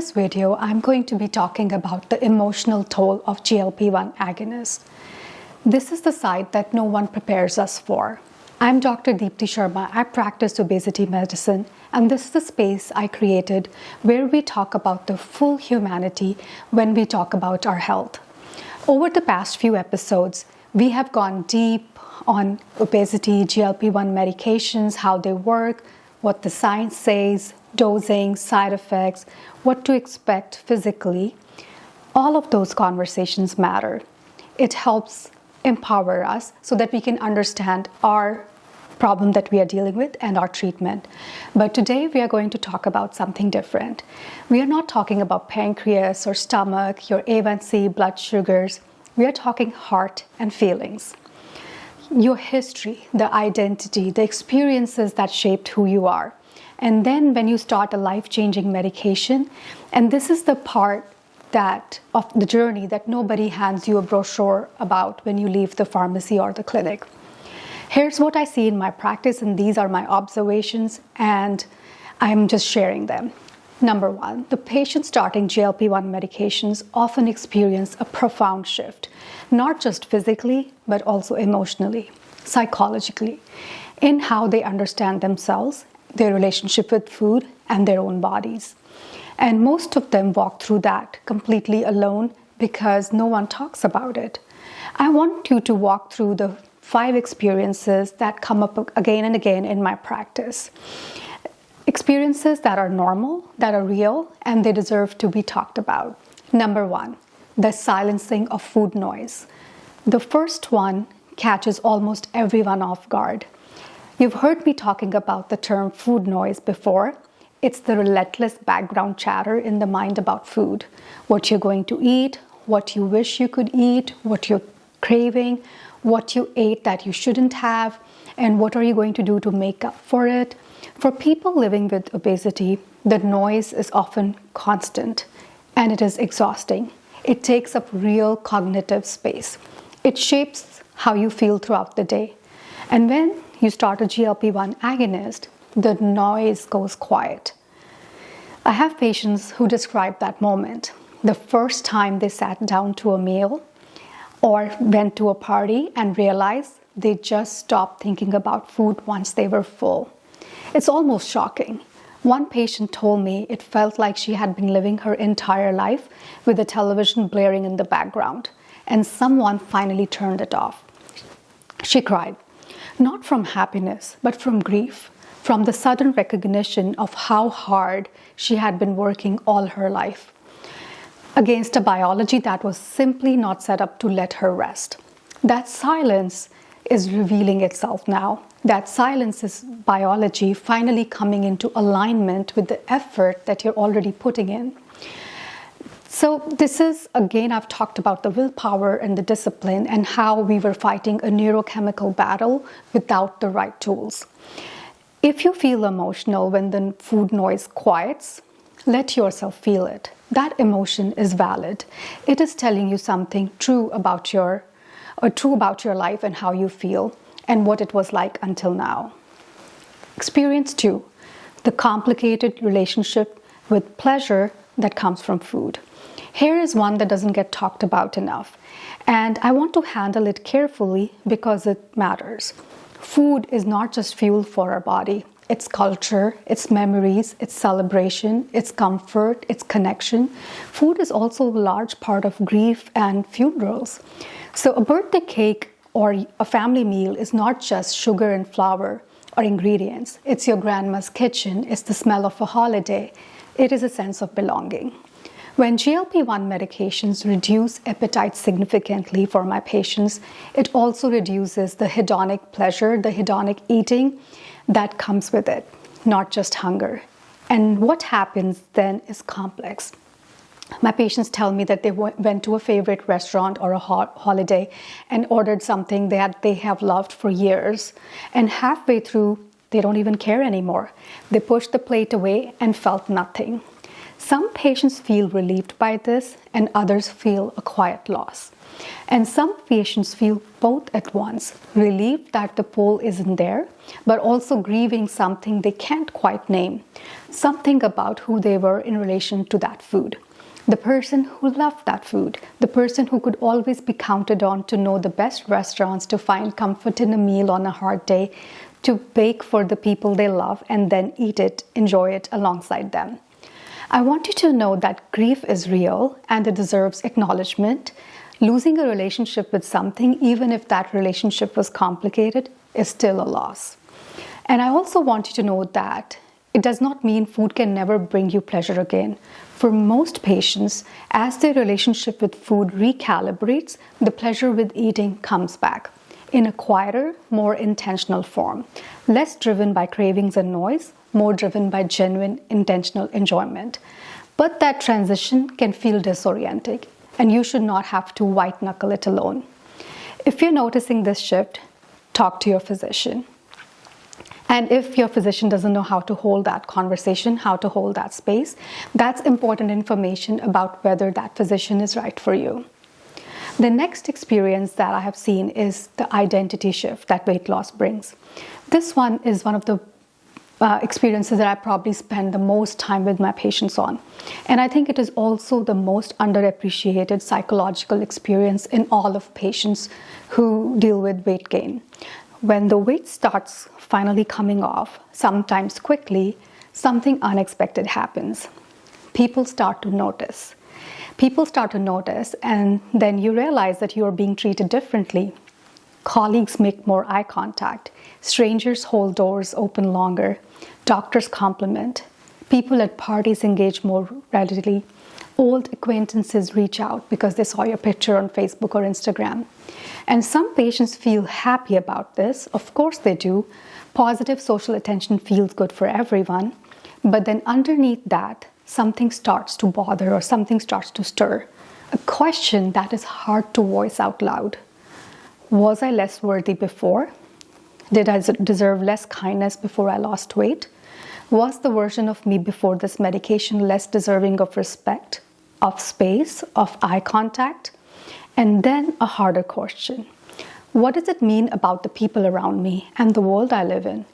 this video, I'm going to be talking about the emotional toll of GLP-1 agonists. This is the side that no one prepares us for. I'm Dr. Deepti Sharma. I practice obesity medicine, and this is the space I created where we talk about the full humanity when we talk about our health. Over the past few episodes, we have gone deep on obesity, GLP-1 medications, how they work, what the science says, dosing, side effects, what to expect physically. All of those conversations matter. It helps empower us so that we can understand our problem that we are dealing with and our treatment. But today we are going to talk about something different. We are not talking about pancreas or stomach, your A1C, blood sugars. We are talking heart and feelings. Your history, the identity, the experiences that shaped who you are. And then when you start a life-changing medication, and this is the part of the journey that nobody hands you a brochure about when you leave the pharmacy or the clinic. Here's what I see in my practice, and these are my observations, and I'm just sharing them. Number one, the patients starting GLP-1 medications often experience a profound shift, not just physically, but also emotionally, psychologically, in how they understand themselves, their relationship with food, and their own bodies. And most of them walk through that completely alone because no one talks about it. I want you to walk through the 5 experiences that come up again and again in my practice. Experiences that are normal, that are real, and they deserve to be talked about. Number 1, the silencing of food noise. The first one catches almost everyone off guard. You've heard me talking about the term food noise before. It's the relentless background chatter in the mind about food. What you're going to eat, what you wish you could eat, what you're craving, what you ate that you shouldn't have, and what are you going to do to make up for it. For people living with obesity, the noise is often constant, and it is exhausting. It takes up real cognitive space. It shapes how you feel throughout the day. And when you start a GLP-1 agonist, the noise goes quiet. I have patients who describe that moment, the first time they sat down to a meal or went to a party and realized they just stopped thinking about food once they were full. It's almost shocking. One patient told me it felt like she had been living her entire life with the television blaring in the background, and someone finally turned it off. She cried, not from happiness, but from grief, from the sudden recognition of how hard she had been working all her life against a biology that was simply not set up to let her rest. That silence is revealing itself now. That silence is biology finally coming into alignment with the effort that you're already putting in. So this is, again, I've talked about the willpower and the discipline and how we were fighting a neurochemical battle without the right tools. If you feel emotional when the food noise quiets, let yourself feel it. That emotion is valid. It is telling you something true about your life and how you feel and what it was like until now. Experience 2, the complicated relationship with pleasure that comes from food. Here is one that doesn't get talked about enough, and I want to handle it carefully because it matters. Food is not just fuel for our body. It's culture, it's memories, it's celebration, it's comfort, it's connection. Food is also a large part of grief and funerals. So a birthday cake or a family meal is not just sugar and flour or ingredients. It's your grandma's kitchen, it's the smell of a holiday. It is a sense of belonging. When GLP-1 medications reduce appetite significantly for my patients, it also reduces the hedonic pleasure, the hedonic eating that comes with it, not just hunger. And what happens then is complex. My patients tell me that they went to a favorite restaurant or a holiday and ordered something that they have loved for years. And halfway through, they don't even care anymore. They pushed the plate away and felt nothing. Some patients feel relieved by this, and others feel a quiet loss. And some patients feel both at once, relieved that the pull isn't there, but also grieving something they can't quite name. something about who they were in relation to that food. The person who loved that food, the person who could always be counted on to know the best restaurants, to find comfort in a meal on a hard day, to bake for the people they love and then eat it, enjoy it alongside them. I want you to know that grief is real and it deserves acknowledgement. Losing a relationship with something, even if that relationship was complicated, is still a loss. And I also want you to know that it does not mean food can never bring you pleasure again. For most patients, as their relationship with food recalibrates, the pleasure with eating comes back in a quieter, more intentional form, less driven by cravings and noise, more driven by genuine, intentional enjoyment. But that transition can feel disorienting, and you should not have to white knuckle it alone. If you're noticing this shift, talk to your physician. And if your physician doesn't know how to hold that conversation, how to hold that space, that's important information about whether that physician is right for you. The next experience that I have seen is the identity shift that weight loss brings. This one is one of the experiences that I probably spend the most time with my patients on. And I think it is also the most underappreciated psychological experience in all of patients who deal with weight gain. When the weight starts finally coming off, sometimes quickly, something unexpected happens. People start to notice. And then you realize that you are being treated differently. Colleagues make more eye contact. Strangers hold doors open longer. Doctors compliment. People at parties engage more readily. Old acquaintances reach out because they saw your picture on Facebook or Instagram. And some patients feel happy about this. Of course they do. Positive social attention feels good for everyone. But then underneath that, something starts to bother or something starts to stir. A question that is hard to voice out loud. Was I less worthy before? Did I deserve less kindness before I lost weight? Was the version of me before this medication less deserving of respect, of space, of eye contact? And then a harder question. What does it mean about the people around me and the world I live in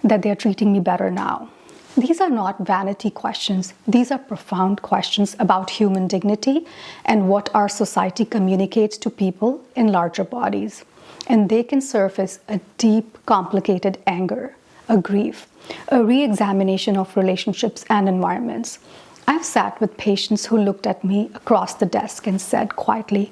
that they are treating me better now? These are not vanity questions. These are profound questions about human dignity and what our society communicates to people in larger bodies. And they can surface a deep, complicated anger, a grief, a re-examination of relationships and environments. I've sat with patients who looked at me across the desk and said quietly,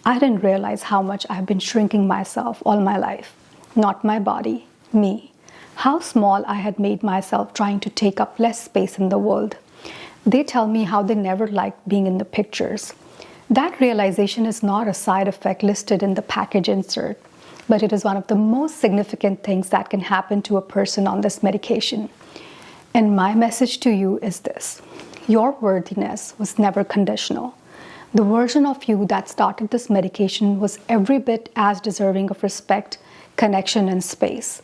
I didn't realize how much I've been shrinking myself all my life. Not my body, me. How small I had made myself trying to take up less space in the world. They tell me how they never liked being in the pictures. That realization is not a side effect listed in the package insert, but it is one of the most significant things that can happen to a person on this medication. And my message to you is this. Your worthiness was never conditional. The version of you that started this medication was every bit as deserving of respect, connection, and space.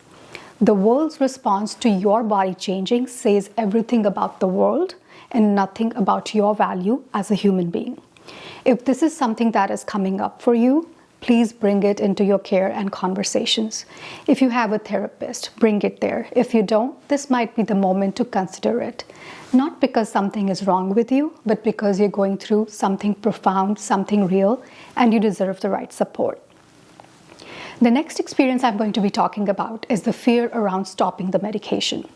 The world's response to your body changing says everything about the world and nothing about your value as a human being. If this is something that is coming up for you, please bring it into your care and conversations. If you have a therapist, bring it there. If you don't, this might be the moment to consider it. Not because something is wrong with you, but because you're going through something profound, something real, and you deserve the right support. The next experience I'm going to be talking about is the fear around stopping the medication.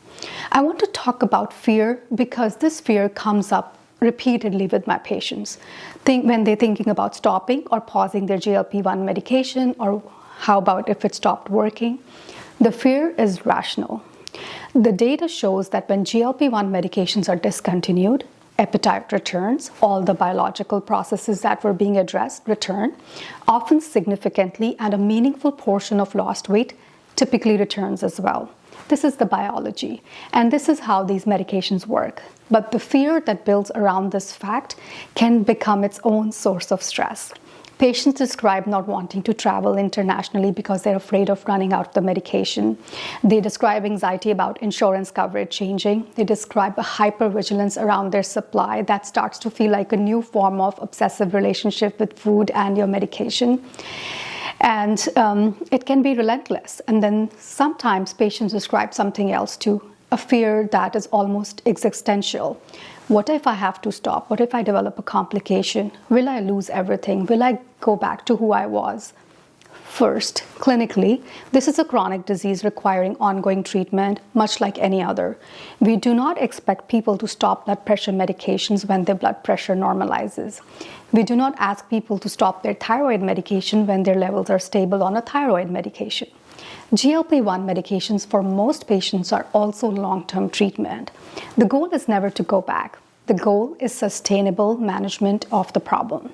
I want to talk about fear because this fear comes up repeatedly with my patients. When they're thinking about stopping or pausing their GLP-1 medication, or how about if it stopped working? The fear is rational. The data shows that when GLP-1 medications are discontinued, appetite returns, all the biological processes that were being addressed return, often significantly, and a meaningful portion of lost weight typically returns as well. This is the biology, and this is how these medications work. But the fear that builds around this fact can become its own source of stress. Patients describe not wanting to travel internationally because they're afraid of running out of the medication. They describe anxiety about insurance coverage changing. They describe a hypervigilance around their supply that starts to feel like a new form of obsessive relationship with food and your medication. And it can be relentless. And then sometimes patients describe something else too. a fear that is almost existential. What if I have to stop? What if I develop a complication? Will I lose everything? Will I go back to who I was? First, clinically, this is a chronic disease requiring ongoing treatment, much like any other. We do not expect people to stop blood pressure medications when their blood pressure normalizes. We do not ask people to stop their thyroid medication when their levels are stable on a thyroid medication. GLP-1 medications for most patients are also long-term treatment. The goal is never to go back. The goal is sustainable management of the problem.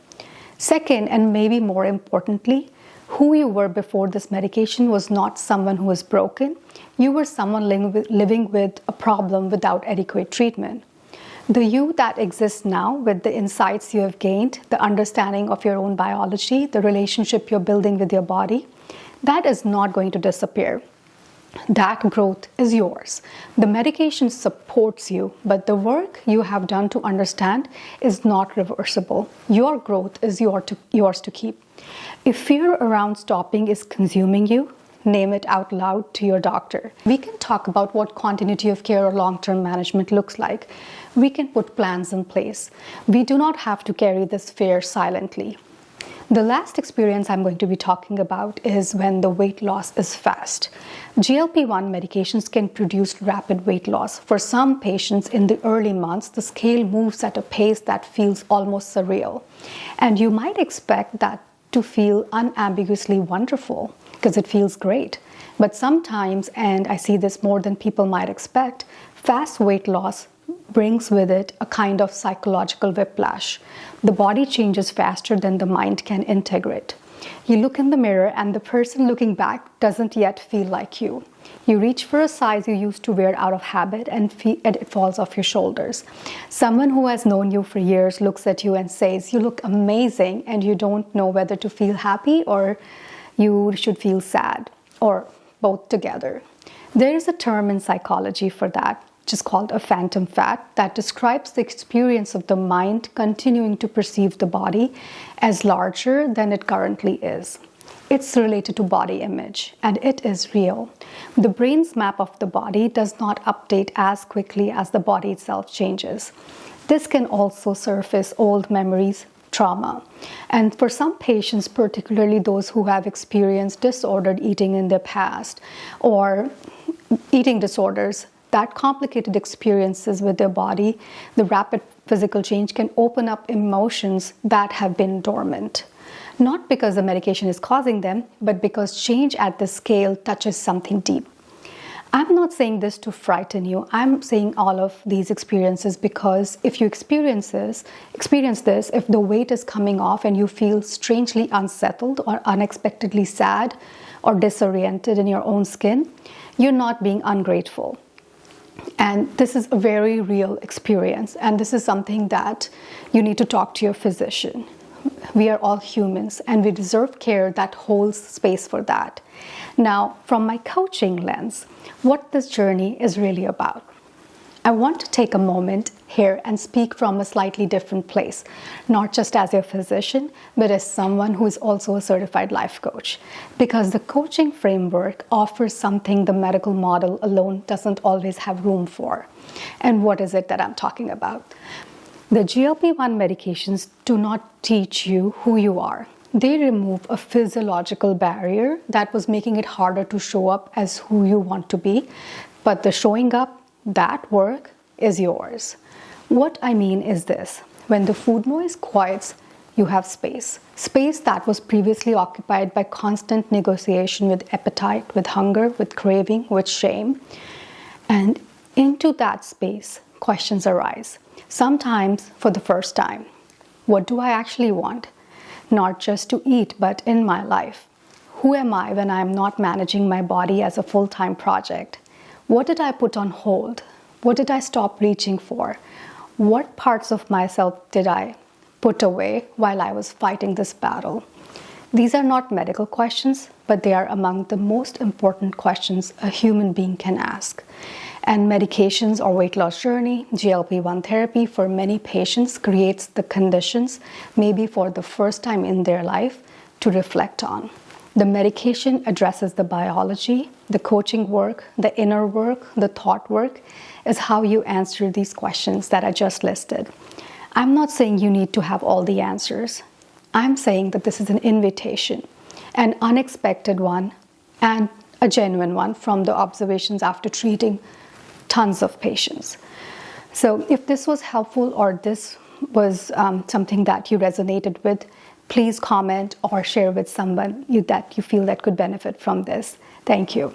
Second, and maybe more importantly, who you were before this medication was not someone who was broken. You were someone living with a problem without adequate treatment. The you that exists now, with the insights you have gained, the understanding of your own biology, the relationship you're building with your body, that is not going to disappear. That growth is yours. The medication supports you, but the work you have done to understand is not reversible. Your growth is yours to keep. If fear around stopping is consuming you, name it out loud to your doctor. We can talk about what continuity of care or long-term management looks like. We can put plans in place. We do not have to carry this fear silently. The last experience I'm going to be talking about is when the weight loss is fast. GLP-1 medications can produce rapid weight loss. For some patients in the early months, the scale moves at a pace that feels almost surreal. And you might expect that to feel unambiguously wonderful because it feels great. But sometimes, and I see this more than people might expect, fast weight loss brings with it a kind of psychological whiplash. The body changes faster than the mind can integrate. You look in the mirror and the person looking back doesn't yet feel like you. You reach for a size you used to wear out of habit and it falls off your shoulders. Someone who has known you for years looks at you and says, "You look amazing," and you don't know whether to feel happy or you should feel sad, or both together. There is a term in psychology for that, which is called a phantom fat, that describes the experience of the mind continuing to perceive the body as larger than it currently is. It's related to body image, and it is real. The brain's map of the body does not update as quickly as the body itself changes. This can also surface old memories, trauma. And for some patients, particularly those who have experienced disordered eating in their past or eating disorders, that complicated experiences with their body, the rapid physical change can open up emotions that have been dormant. Not because the medication is causing them, but because change at this scale touches something deep. I'm not saying this to frighten you. I'm saying all of these experiences because if you experience this, if the weight is coming off and you feel strangely unsettled or unexpectedly sad or disoriented in your own skin, you're not being ungrateful. And this is a very real experience, and this is something that you need to talk to your physician. We are all humans, and we deserve care that holds space for that. Now, from my coaching lens, what this journey is really about. I want to take a moment here and speak from a slightly different place, not just as your physician, but as someone who is also a certified life coach. Because the coaching framework offers something the medical model alone doesn't always have room for. And what is it that I'm talking about? The GLP-1 medications do not teach you who you are. They remove a physiological barrier that was making it harder to show up as who you want to be, but the showing up, that work is yours. What I mean is this: when the food noise quiets, you have space. Space that was previously occupied by constant negotiation with appetite, with hunger, with craving, with shame. And into that space, questions arise. Sometimes for the first time. What do I actually want? Not just to eat, but in my life. Who am I when I am not managing my body as a full-time project? What did I put on hold? What did I stop reaching for? What parts of myself did I put away while I was fighting this battle? These are not medical questions, but they are among the most important questions a human being can ask. And medications or weight loss journey, GLP-1 therapy for many patients creates the conditions, maybe for the first time in their life, to reflect on. The medication addresses the biology, the coaching work, the inner work, the thought work is how you answer these questions that I just listed. I'm not saying you need to have all the answers. I'm saying that this is an invitation, an unexpected one and a genuine one from the observations after treating tons of patients. So if this was helpful or this was something that you resonated with, please comment or share with someone that you feel that could benefit from this. Thank you.